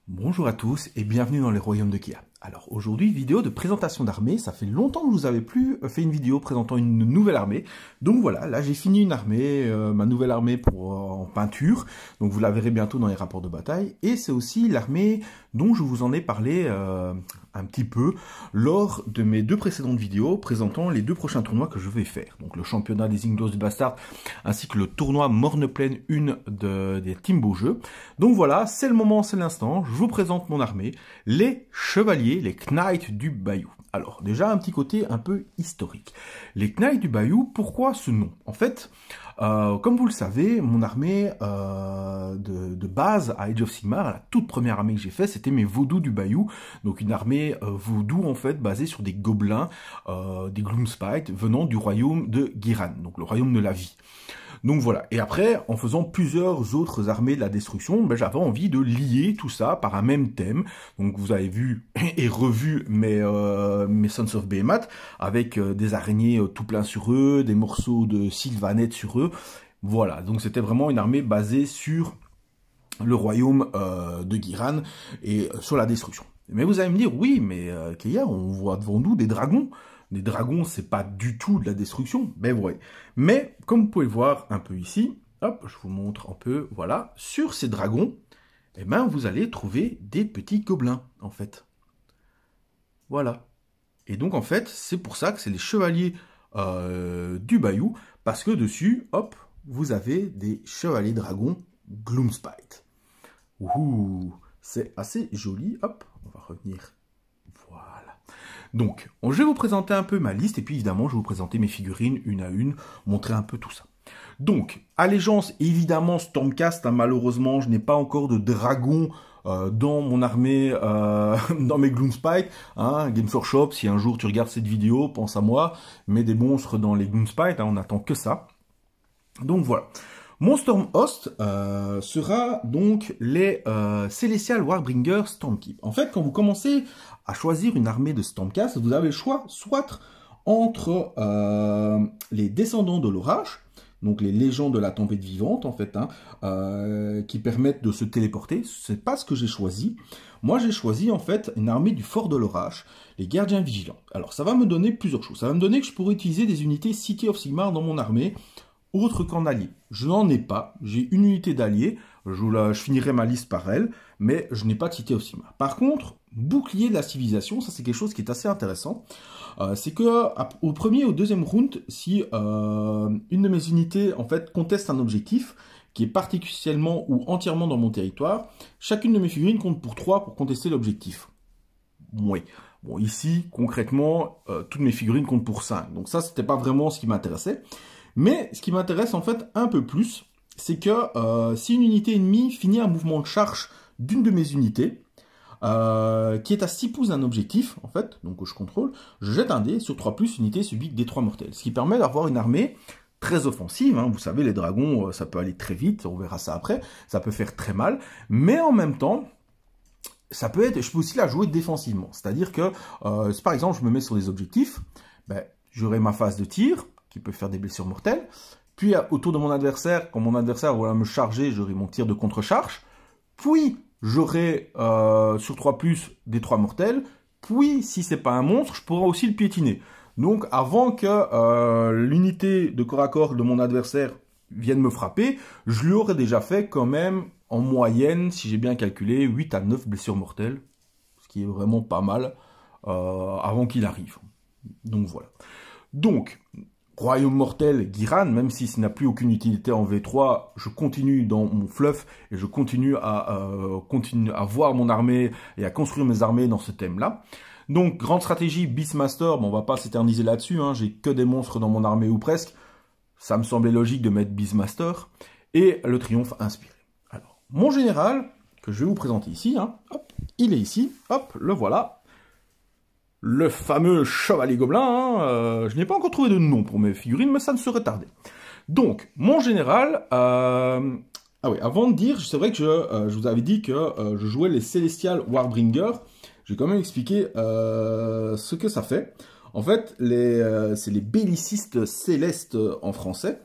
Bonjour à tous et bienvenue dans les royaumes de Kia. Alors aujourd'hui, vidéo de présentation d'armée. Ça fait longtemps que je vous avais plus fait une vidéo présentant une nouvelle armée. Donc voilà, là j'ai fini une armée, ma nouvelle armée en peinture. Donc vous la verrez bientôt dans les rapports de bataille. Et c'est aussi l'armée dont je vous en ai parlé un petit peu lors de mes deux précédentes vidéos présentant les deux prochains tournois que je vais faire. Donc le championnat des Inglos du Bastard ainsi que le tournoi Morne-Plaine 1 des Team Beaujeu. Donc voilà, c'est le moment, c'est l'instant. Je vous présente mon armée, les chevaliers, les Knights du Bayou. Alors déjà un petit côté un peu historique. Les Knights du Bayou, pourquoi ce nom? En fait, comme vous le savez, mon armée de base à Age of Sigmar, la toute première armée que j'ai fait, c'était mes Vaudous du Bayou. Donc une armée vaudou en fait basée sur des gobelins, des Gloomspite venant du royaume de Ghyran, donc le royaume de la vie. Donc voilà, et après, en faisant plusieurs autres armées de la destruction, ben, j'avais envie de lier tout ça par un même thème. Donc vous avez vu et revu mes Sons of Behemoth, avec des araignées tout plein sur eux, des morceaux de sylvanette sur eux. Voilà, donc c'était vraiment une armée basée sur le royaume de Ghyran et sur la destruction. Mais vous allez me dire, oui, mais Keia, on voit devant nous des dragons. Les dragons, c'est pas du tout de la destruction, ben ouais. Mais, comme vous pouvez le voir un peu ici, hop, je vous montre un peu, voilà, sur ces dragons, eh ben, vous allez trouver des petits gobelins, en fait. Voilà. Et donc, en fait, c'est pour ça que c'est les chevaliers du Bayou, parce que dessus, hop, vous avez des chevaliers dragons Gloomspite. Ouh, c'est assez joli, hop, on va revenir. Voilà. Donc, je vais vous présenter un peu ma liste, et puis évidemment, je vais vous présenter mes figurines une à une, montrer un peu tout ça. Donc, allégeance, évidemment, Stormcast, hein, malheureusement, je n'ai pas encore de dragon dans mon armée, dans mes Gloomspite. Hein, Games Workshop, si un jour tu regardes cette vidéo, pense à moi, mets des monstres dans les Gloomspite, hein, on n'attend que ça. Donc voilà. Mon Stormhost sera donc les Celestial Warbringer Stormkeep. En fait, quand vous commencez à choisir une armée de Stormcast, vous avez le choix soit entre les Descendants de l'Orage, donc les Légions de la Tempête Vivante, en fait, hein, qui permettent de se téléporter. C'est pas ce que j'ai choisi. Moi, j'ai choisi, en fait, une armée du Fort de l'Orage, les Gardiens Vigilants. Alors, ça va me donner plusieurs choses. Ça va me donner que je pourrais utiliser des unités City of Sigmar dans mon armée, autre qu'en allié. Je n'en ai pas, j'ai une unité d'allié, je finirai ma liste par elle, mais je n'ai pas de City of Sigmar. Par contre, bouclier de la civilisation, ça c'est quelque chose qui est assez intéressant. C'est que au premier et au deuxième round, si une de mes unités en fait conteste un objectif qui est particulièrement ou entièrement dans mon territoire, chacune de mes figurines compte pour 3 pour contester l'objectif. Oui. Bon, ici, concrètement, toutes mes figurines comptent pour 5. Donc ça, c'était pas vraiment ce qui m'intéressait. Mais ce qui m'intéresse en fait un peu plus, c'est que si une unité ennemie finit un mouvement de charge d'une de mes unités, qui est à 6 pouces d'un objectif, en fait, donc que je contrôle, je jette un dé, sur 3+, unité subit des 3 mortels. Ce qui permet d'avoir une armée très offensive, hein. Vous savez, les dragons, ça peut aller très vite, on verra ça après, ça peut faire très mal, mais en même temps, ça peut être, je peux aussi la jouer défensivement. C'est-à-dire que, si par exemple je me mets sur des objectifs, ben, j'aurai ma phase de tir, qui peut faire des blessures mortelles. Puis autour de mon adversaire, quand mon adversaire va me charger, j'aurai mon tir de contre-charge. Puis j'aurai sur 3+, des 3 mortels. Puis si c'est pas un monstre, je pourrai aussi le piétiner. Donc avant que l'unité de corps à corps de mon adversaire vienne me frapper, je lui aurais déjà fait quand même en moyenne, si j'ai bien calculé, 8 à 9 blessures mortelles. Ce qui est vraiment pas mal avant qu'il arrive. Donc voilà. Donc, Royaume mortel, Ghyran, même si ça n'a plus aucune utilité en V3, je continue dans mon fluff et je continue à voir mon armée et à construire mes armées dans ce thème-là. Donc, grande stratégie, Beastmaster, bon, on va pas s'éterniser là-dessus, hein, j'ai que des monstres dans mon armée ou presque. Ça me semblait logique de mettre Beastmaster. Et le triomphe inspiré. Alors, mon général, que je vais vous présenter ici, hein, hop, il est ici, hop, le voilà. Le fameux chevalier gobelin, hein, je n'ai pas encore trouvé de nom pour mes figurines, mais ça ne serait tardé. Donc, mon général, ah oui, avant de dire, c'est vrai que je vous avais dit que je jouais les Celestial Warbringer. Je vais quand même expliquer ce que ça fait. En fait, c'est les bellicistes célestes en français.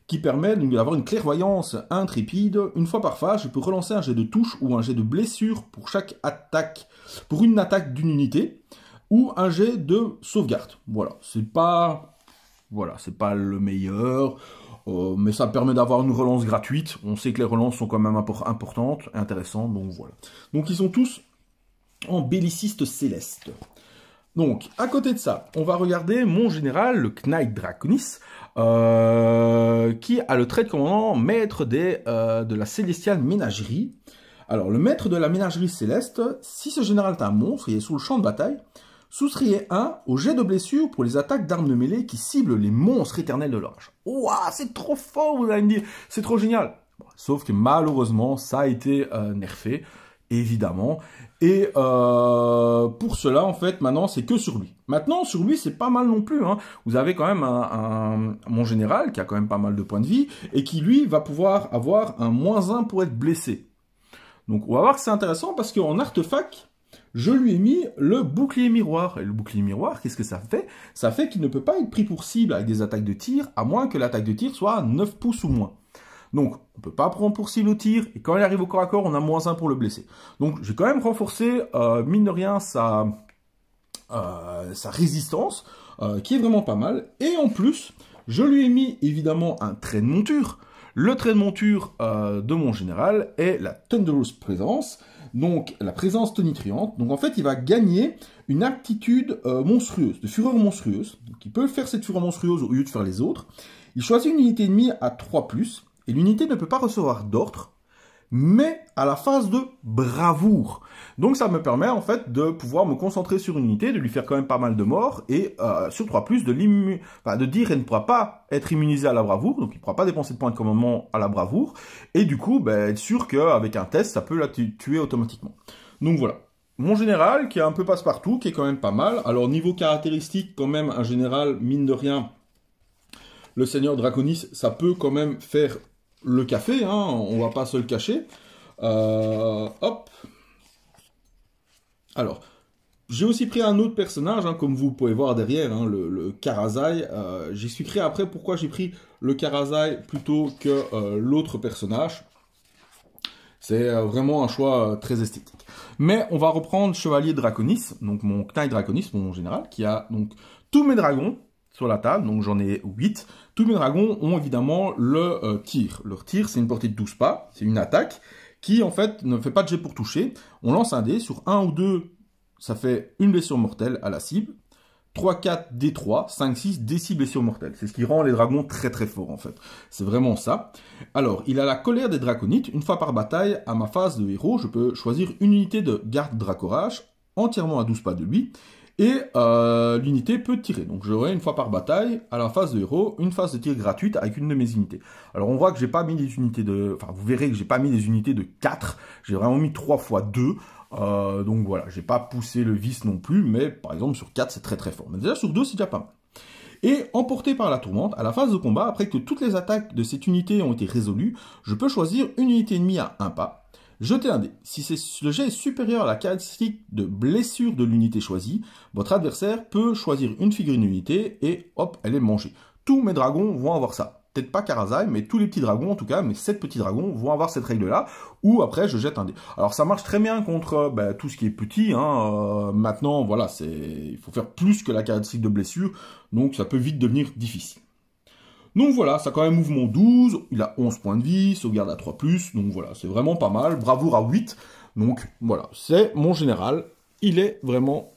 qui permet d'avoir une clairvoyance intrépide. Une fois par phase, je peux relancer un jet de touche ou un jet de blessure pour chaque attaque, pour une attaque d'une unité, ou un jet de sauvegarde. Voilà, c'est pas le meilleur, mais ça permet d'avoir une relance gratuite. On sait que les relances sont quand même importantes, intéressantes, donc voilà. Donc ils sont tous en belliciste céleste. Donc, à côté de ça, on va regarder mon général, le Knight Draconis, qui a le trait de commandant maître de la célestiale ménagerie. Alors, le maître de la ménagerie céleste, si ce général est un monstre, il est sous le champ de bataille, soustrayez 1 au jet de blessure pour les attaques d'armes de mêlée qui ciblent les monstres éternels de l'orge. Ouah, c'est trop fort, vous allez me dire, c'est trop génial. Bon, sauf que malheureusement, ça a été nerfé, évidemment. Et pour cela, en fait, maintenant, c'est que sur lui. Maintenant, sur lui, c'est pas mal non plus. Hein. Vous avez quand même mon général, qui a quand même pas mal de points de vie, et qui, lui, va pouvoir avoir un -1 pour être blessé. Donc, on va voir que c'est intéressant, parce qu'en artefact, je lui ai mis le bouclier miroir. Et le bouclier miroir, qu'est-ce que ça fait? Ça fait qu'il ne peut pas être pris pour cible avec des attaques de tir, à moins que l'attaque de tir soit à 9 pouces ou moins. Donc, on ne peut pas prendre pour cible au tir, et quand il arrive au corps à corps, on a -1 pour le blesser. Donc, j'ai quand même renforcé, mine de rien, sa résistance, qui est vraiment pas mal. Et en plus, je lui ai mis, évidemment, un trait de monture. Le trait de monture de mon général est la Thunderous Présence, donc la présence tonitruante. Donc, en fait, il va gagner une aptitude monstrueuse, de fureur monstrueuse. Donc, il peut faire cette fureur monstrueuse au lieu de faire les autres. Il choisit une unité ennemie à 3+, et l'unité ne peut pas recevoir d'ordre, mais à la phase de bravoure. Donc ça me permet en fait de pouvoir me concentrer sur une unité, de lui faire quand même pas mal de morts, et sur 3+, de dire qu'elle ne pourra pas être immunisée à la bravoure, donc il ne pourra pas dépenser de points de commandement à la bravoure, et du coup, être sûr qu'avec un test, ça peut la tuer automatiquement. Donc voilà. Mon général, qui est un peu passe-partout, qui est quand même pas mal. Alors niveau caractéristique, quand même, un général, mine de rien, le Seigneur Draconis, ça peut quand même faire le café, hein, on va pas se le cacher. Hop. Alors, j'ai aussi pris un autre personnage, hein, comme vous pouvez voir derrière, hein, le Karazai. J'expliquerai après pourquoi j'ai pris le Karazai plutôt que l'autre personnage. C'est vraiment un choix très esthétique. Mais on va reprendre Chevalier Draconis, donc mon Knight Draconis, mon général, qui a donc tous mes dragons sur la table, donc j'en ai 8. Tous mes dragons ont évidemment le tir. Leur tir, c'est une portée de 12 pas, c'est une attaque qui en fait ne fait pas de jet pour toucher. On lance un dé, sur 1 ou 2, ça fait une blessure mortelle à la cible. 3, 4, D3, 5, 6, D6 blessures mortelles. C'est ce qui rend les dragons très très forts en fait. C'est vraiment ça. Alors, il a la colère des draconites. Une fois par bataille, à ma phase de héros, je peux choisir une unité de garde dracorage entièrement à 12 pas de lui. Et l'unité peut tirer. Donc j'aurai une fois par bataille, à la phase de héros, une phase de tir gratuite avec une de mes unités. Alors on voit que j'ai pas mis des unités de... Enfin vous verrez que j'ai pas mis des unités de 4. J'ai vraiment mis 3 x 2. Donc voilà, j'ai pas poussé le vice non plus. Mais par exemple sur 4 c'est très très fort. Mais déjà sur 2 c'est déjà pas mal. Et emporté par la tourmente, à la phase de combat, après que toutes les attaques de cette unité ont été résolues, je peux choisir une unité ennemie à 1 pas. Jetez un dé. Si le jet est supérieur à la caractéristique de blessure de l'unité choisie, votre adversaire peut choisir une figurine d'unité et hop, elle est mangée. Tous mes dragons vont avoir ça. Peut-être pas Karazai, mais tous les petits dragons, en tout cas, mes 7 petits dragons vont avoir cette règle-là, ou après je jette un dé. Alors ça marche très bien contre tout ce qui est petit, hein. Maintenant, voilà, il faut faire plus que la caractéristique de blessure, donc ça peut vite devenir difficile. Donc voilà, ça a quand même mouvement 12, il a 11 points de vie, sauvegarde à 3+, donc voilà, c'est vraiment pas mal, bravoure à 8, donc voilà, c'est mon général, il est vraiment,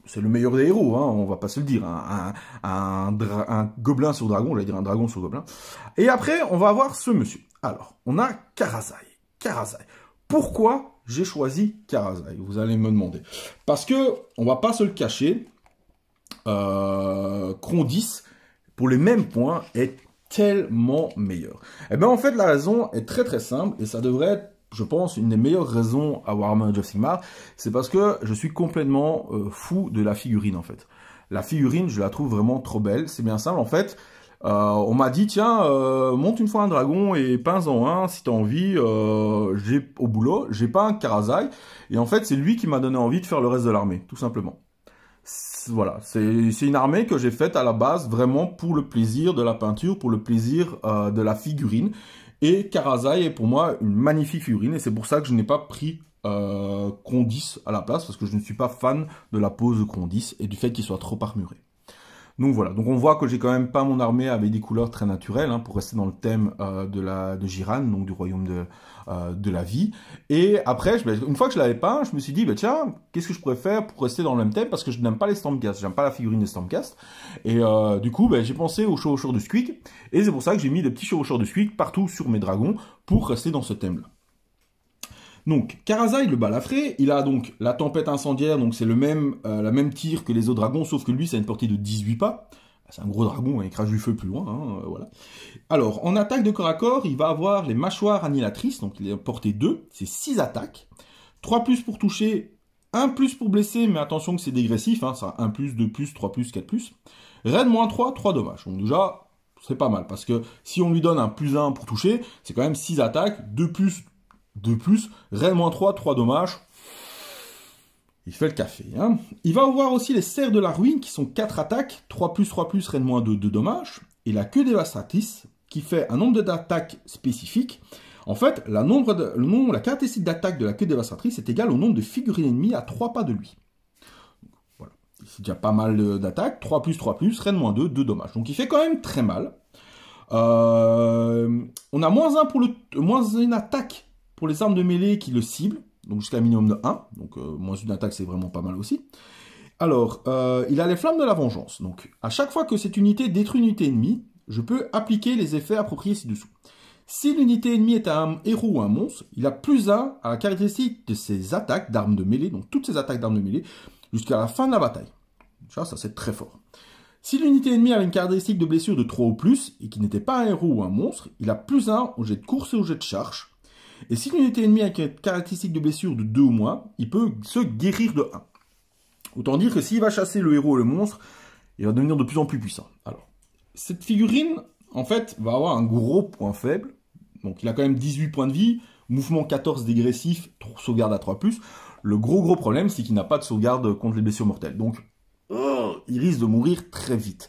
c'est le meilleur des héros, hein, on va pas se le dire, un gobelin sur dragon, j'allais dire un dragon sur gobelin, et après, on va avoir ce monsieur. Alors, on a Karazai. Pourquoi j'ai choisi Karazai, vous allez me demander? Parce que, on va pas se le cacher, Krondys, pour les mêmes points, est tellement meilleur. Et bien en fait, la raison est très très simple, et ça devrait être, je pense, une des meilleures raisons à Warhammer Age of Sigmar, c'est parce que je suis complètement fou de la figurine en fait. La figurine, je la trouve vraiment trop belle, c'est bien simple en fait. On m'a dit, tiens, monte une fois un dragon et peins-en un si t'as envie, j'ai au boulot, j'ai pas un Karazai, et en fait c'est lui qui m'a donné envie de faire le reste de l'armée, tout simplement. Voilà, c'est une armée que j'ai faite à la base vraiment pour le plaisir de la peinture, pour le plaisir de la figurine. Et Karazai est pour moi une magnifique figurine et c'est pour ça que je n'ai pas pris Kron10 à la place parce que je ne suis pas fan de la pose de Kron10 et du fait qu'il soit trop armuré. Donc voilà, donc on voit que j'ai quand même peint mon armée avec des couleurs très naturelles hein, pour rester dans le thème de Jiran, donc du royaume de la vie. Et après, une fois que je l'avais peint, je me suis dit, bah, tiens, qu'est-ce que je pourrais faire pour rester dans le même thème parce que je n'aime pas les Stormcast, j'aime pas la figurine des Stormcast. Et du coup, bah, j'ai pensé aux chevaucheurs de Squeak et c'est pour ça que j'ai mis des petits chevaucheurs de Squeak partout sur mes dragons pour rester dans ce thème-là. Donc, Karazai, le balafré, il a donc la tempête incendiaire, donc c'est la même tir que les autres dragons, sauf que lui, ça a une portée de 18 pas. C'est un gros dragon, il crache du feu plus loin, hein, voilà. Alors, en attaque de corps à corps, il va avoir les mâchoires annihilatrices, donc il est portée 2, c'est 6 attaques. 3+ pour toucher, 1+ pour blesser, mais attention que c'est dégressif, hein, ça 1+, 2+, 3+, 4+. Raid -3, 3 dommages. Donc déjà, c'est pas mal, parce que si on lui donne un +1 pour toucher, c'est quand même 6 attaques, 2+, raid -3, 3 dommages. Il fait le café. Hein. Il va avoir aussi les serres de la ruine qui sont 4 attaques, 3+, raid -2, 2 dommages. Et la queue dévastatrice qui fait un nombre d'attaques spécifiques. En fait, la caractéristique d'attaque de la queue dévastatrice est égale au nombre de figurines ennemies à 3 pas de lui. Voilà. C'est déjà pas mal d'attaques. 3+, raid -2, 2 dommages. Donc il fait quand même très mal. On a -1 attaque pour les armes de mêlée qui le ciblent, donc jusqu'à un minimum de 1, donc -1 attaque c'est vraiment pas mal aussi. Alors, il a les flammes de la vengeance, donc à chaque fois que cette unité détruit une unité ennemie, je peux appliquer les effets appropriés ci-dessous. Si l'unité ennemie est un héros ou un monstre, il a +1 à la caractéristique de ses attaques d'armes de mêlée, donc toutes ses attaques d'armes de mêlée, jusqu'à la fin de la bataille. Ça c'est très fort. Si l'unité ennemie avait une caractéristique de blessure de 3 ou plus, et qui n'était pas un héros ou un monstre, il a +1 au jet de course et au jet de charge. Et si l'unité ennemie a une caractéristique de blessure de 2 ou moins, il peut se guérir de 1. Autant dire que s'il va chasser le héros ou le monstre, il va devenir de plus en plus puissant. Alors, cette figurine, en fait, va avoir un gros point faible. Donc, il a quand même 18 points de vie, mouvement 14 dégressif, sauvegarde à 3+. Le gros problème, c'est qu'il n'a pas de sauvegarde contre les blessures mortelles. Donc, il risque de mourir très vite.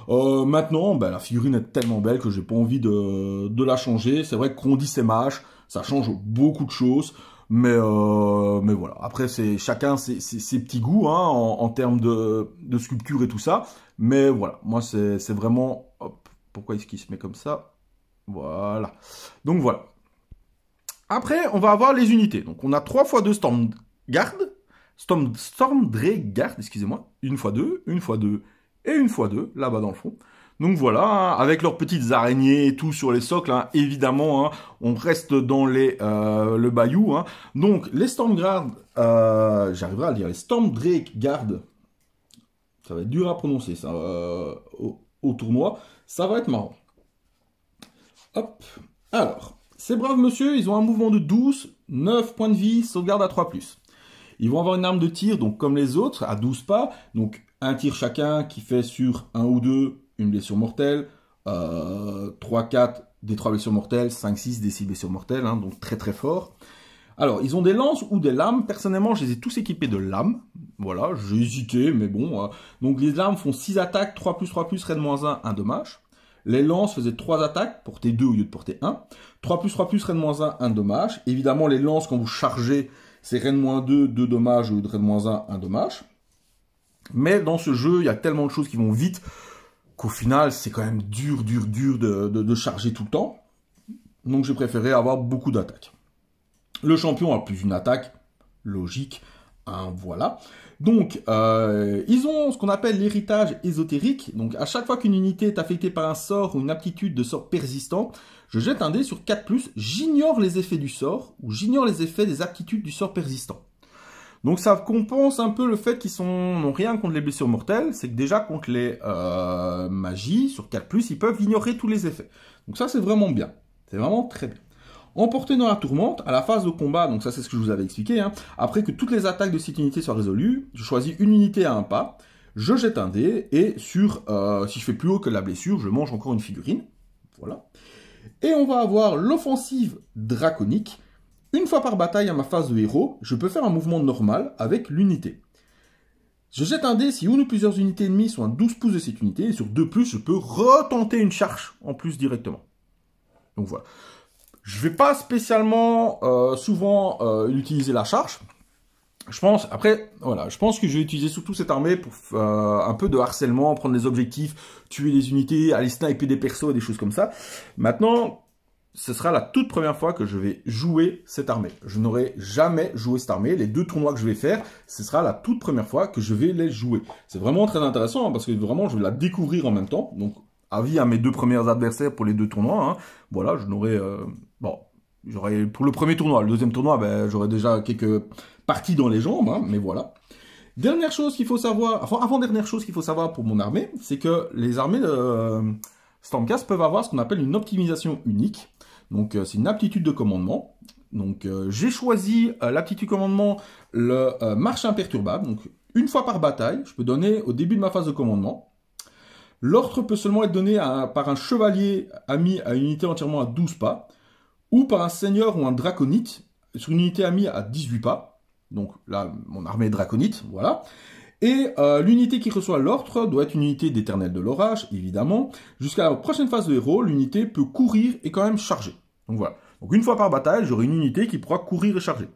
Maintenant, ben, la figurine est tellement belle que j'ai pas envie de la changer. C'est vrai que Kron10 MH, ça change beaucoup de choses, mais voilà. Après, c'est chacun ses petits goûts hein, en termes de sculpture et tout ça. Mais voilà, moi c'est vraiment. Hop, pourquoi est-ce qu'il se met comme ça? Voilà. Donc voilà. Après, on va avoir les unités. Donc on a 3 x 2 Stormdrake, excusez-moi. 1 x 2, 1 x 2 et 1 x 2 là-bas dans le fond. Donc voilà, hein, avec leurs petites araignées et tout sur les socles, hein, évidemment, hein, on reste dans le bayou. Hein. Donc les Stormguard, j'arriverai à le dire, les Stormdrake Guard, ça va être dur à prononcer ça au tournoi, ça va être marrant. Hop, alors, ces braves monsieur, ils ont un mouvement de 12, 9 points de vie, sauvegarde à 3+. Ils vont avoir une arme de tir, donc comme les autres, à 12 pas, donc un tir chacun qui fait sur 1 ou 2 une blessure mortelle, 3-4 des 3 blessures mortelles, 5-6 des 6 blessures mortelles, hein, donc très fort. Alors, ils ont des lances ou des lames. Personnellement, je les ai tous équipés de lames. Voilà, j'ai hésité, mais bon. Donc, les lames font 6 attaques, 3+, raid -1, 1 dommage. Les lances faisaient 3 attaques, portée 2 au lieu de portée 1. 3+, raid -1, 1 dommage. Évidemment, les lances, quand vous chargez, c'est raid -2, 2 dommages au lieu de raid -1, 1 dommage. Mais dans ce jeu, il y a tellement de choses qui vont vite qu'au final, c'est quand même dur de charger tout le temps. Donc, j'ai préféré avoir beaucoup d'attaques. Le champion a plus une attaque, logique, hein, voilà. Donc, ils ont ce qu'on appelle l'héritage ésotérique. Donc, à chaque fois qu'une unité est affectée par un sort ou une aptitude de sort persistant, je jette un dé sur 4+, j'ignore les effets du sort, ou j'ignore les effets des aptitudes du sort persistant. Donc ça compense un peu le fait qu'ils n'ont rien contre les blessures mortelles, c'est que déjà contre les magies, sur 4+, ils peuvent ignorer tous les effets. Donc ça c'est vraiment bien, c'est vraiment très bien. Emporté dans la tourmente, à la phase de combat, donc ça c'est ce que je vous avais expliqué, hein, après que toutes les attaques de cette unité soient résolues, je choisis une unité à un pas, je jette un dé, et sur, si je fais plus haut que la blessure, je mange encore une figurine. Voilà. Et on va avoir l'offensive draconique. Une fois par bataille à ma phase de héros, je peux faire un mouvement normal avec l'unité. Je jette un dé, si une ou plusieurs unités ennemies sont à 12 pouces de cette unité, et sur 2+, je peux retenter une charge en plus directement. Donc voilà. Je vais pas spécialement souvent utiliser la charge. Je pense, après, voilà, je pense que je vais utiliser surtout cette armée pour un peu de harcèlement, prendre des objectifs, tuer des unités, aller sniper des persos et des choses comme ça. Maintenant, ce sera la toute première fois que je vais jouer cette armée. Je n'aurai jamais joué cette armée. Les 2 tournois que je vais faire, ce sera la toute première fois que je vais les jouer. C'est vraiment très intéressant, hein, parce que vraiment, je vais la découvrir en même temps. Donc, avis à mes 2 premiers adversaires pour les 2 tournois. Hein. Voilà, je n'aurai... bon, j'aurai pour le premier tournoi. Le deuxième tournoi, ben, j'aurai déjà quelques parties dans les jambes, hein, mais voilà. Dernière chose qu'il faut savoir... Enfin, avant-dernière chose qu'il faut savoir pour mon armée, c'est que les armées de Stormcast peuvent avoir ce qu'on appelle une optimisation unique. Donc, c'est une aptitude de commandement. Donc, j'ai choisi l'aptitude commandement, le marche imperturbable. Donc, une fois par bataille, je peux donner au début de ma phase de commandement. L'ordre peut seulement être donné par un chevalier ami à une unité entièrement à 12 pas, ou par un seigneur ou un draconite sur une unité amie à 18 pas. Donc là, mon armée est draconite, voilà. Et l'unité qui reçoit l'ordre doit être une unité d'éternel de l'orage, évidemment. Jusqu'à la prochaine phase de héros, l'unité peut courir et quand même charger. Donc voilà. Donc une fois par bataille, j'aurai une unité qui pourra courir et charger.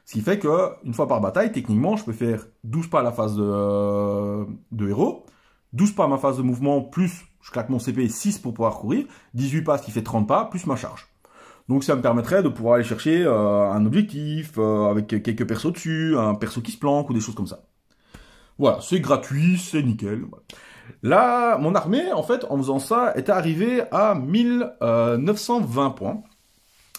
Ce qui fait que une fois par bataille, techniquement, je peux faire 12 pas à la phase de héros, 12 pas à ma phase de mouvement, plus je claque mon CP 6 pour pouvoir courir, 18 pas, ce qui fait 30 pas, plus ma charge. Donc ça me permettrait de pouvoir aller chercher un objectif, avec quelques persos dessus, un perso qui se planque ou des choses comme ça. Voilà, c'est gratuit, c'est nickel. Voilà. Là, mon armée, en fait, en faisant ça, était arrivée à 1920 points.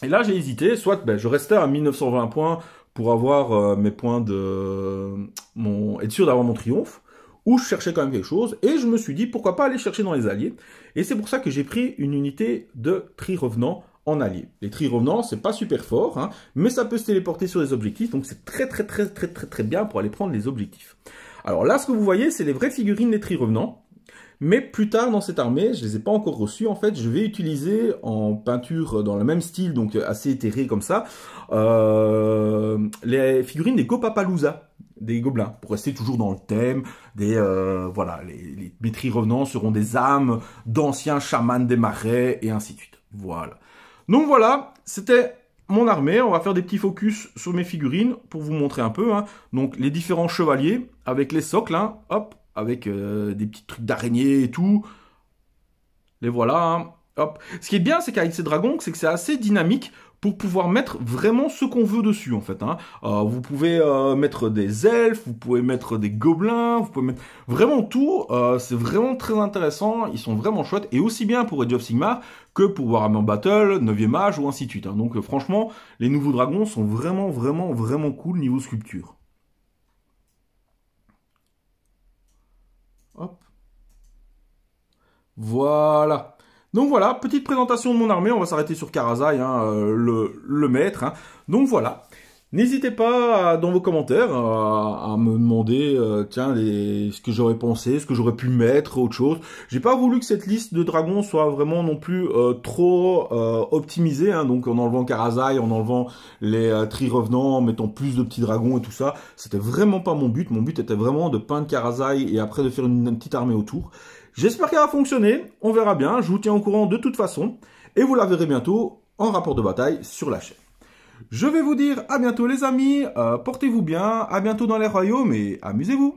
Et là, j'ai hésité, soit ben, je restais à 1920 points pour avoir mes points de... être sûr d'avoir mon triomphe, ou je cherchais quand même quelque chose, et je me suis dit, pourquoi pas aller chercher dans les alliés. Et c'est pour ça que j'ai pris une unité de tri-revenants en allié. Les tri-revenants, c'est pas super fort, hein, mais ça peut se téléporter sur des objectifs, donc c'est très bien pour aller prendre les objectifs. Alors là, ce que vous voyez, c'est les vraies figurines des tri-revenants, mais plus tard dans cette armée, je les ai pas encore reçues, en fait, je vais utiliser en peinture dans le même style, donc assez éthéré comme ça, les figurines des Gopapalooza, des gobelins, pour rester toujours dans le thème, voilà, mes tri-revenants seront des âmes d'anciens chamans des marais, et ainsi de suite. Voilà. Donc voilà, c'était mon armée. On va faire des petits focus sur mes figurines pour vous montrer un peu. Hein. Donc les différents chevaliers avec les socles, hein, hop, avec des petits trucs d'araignée et tout. Les voilà, hein, hop. Ce qui est bien, c'est qu'avec ces dragons, c'est que c'est assez dynamique pour pouvoir mettre vraiment ce qu'on veut dessus, en fait. Hein. Vous pouvez mettre des elfes, vous pouvez mettre des gobelins, vous pouvez mettre vraiment tout. C'est vraiment très intéressant, ils sont vraiment chouettes, et aussi bien pour Age of Sigmar que pour Warhammer Battle, 9e âge, ou ainsi de suite. Hein. Donc franchement, les nouveaux dragons sont vraiment cool niveau sculpture. Hop. Voilà. Donc voilà, petite présentation de mon armée, on va s'arrêter sur Karazai, hein, le maître. Hein. Donc voilà, n'hésitez pas dans vos commentaires à me demander tiens, ce que j'aurais pensé, ce que j'aurais pu mettre, autre chose. J'ai pas voulu que cette liste de dragons soit vraiment non plus trop optimisée, hein, donc en enlevant Karazai, en enlevant les tri-revenants, en mettant plus de petits dragons et tout ça. C'était vraiment pas mon but était vraiment de peindre Karazai et après de faire une petite armée autour. J'espère qu'elle va fonctionner, on verra bien, je vous tiens au courant de toute façon, et vous la verrez bientôt en rapport de bataille sur la chaîne. Je vais vous dire à bientôt les amis, portez-vous bien, à bientôt dans les royaumes et amusez-vous.